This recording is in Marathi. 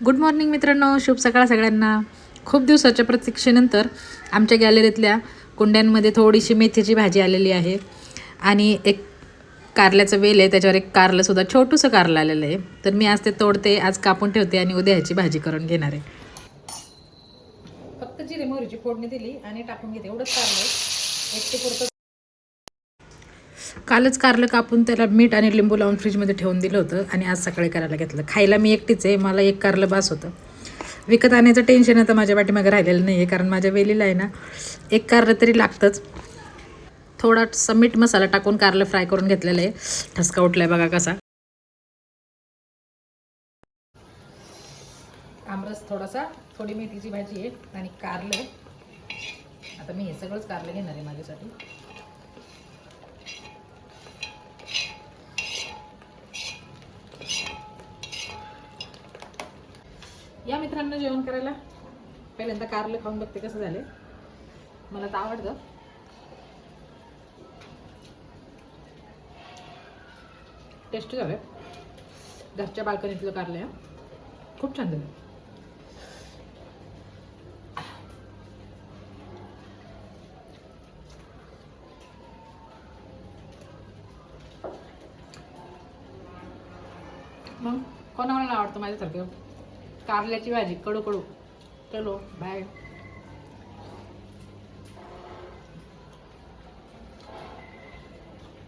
गुड मॉर्निंग मित्रांनो, शुभ सकाळ सगळ्यांना. खूप दिवसाच्या प्रतीक्षेनंतर आमच्या गॅलरीतल्या कुंड्यांमध्ये थोडीशी मेथीची भाजी आलेली आहे आणि एक कारल्याचं वेल आहे, त्याच्यावर एक कारलंसुद्धा छोटूसं कारलं आलेलं आहे. तर मी आज ते तोडते, आज कापून ठेवते आणि उद्या ह्याची भाजी करून घेणार आहे. फक्त जिरे मोहरीची फोडणी दिली आणि टाकून घेते, एवढंच कारलं एक ते पुरतं. कालच कारलं कापून त्याला मीठ आणि लिंबू लावून फ्रीजमध्ये ठेवून दिलं होतं आणि आज सकाळी करायला घेतलं. खायला मी एकटीच आहे, मला एक कारलं बास होतं. विकत आणायचं टेन्शन आता माझ्या पाठीमागे राहिलेलं नाही आहे, कारण माझ्या वेलीला आहे ना एक कारलं तरी लागतंच. थोडासा मीठ मसाला टाकून कारलं फ्राय करून घेतलेलं आहे. ठसका उठलाय बघा कसा. आमरस थोडासा, थोडी मेथीची भाजी आहे आणि कारलं. आता मी हे सगळंच कारलं घेणार आहे माझ्यासाठी. या मित्रांनो जेवण करायला. पहिल्यांदा कारलं खाऊन बघते कसं झाले. मला तर आवडतं. टेस्टी झालं. घरच्या बाल्कनीतलं कारलं आहे, खूप छान झालं. मग कोणाला आवडतं माझ्यासारखं कारल्याची भाजी कडू कडू. चलो बाय.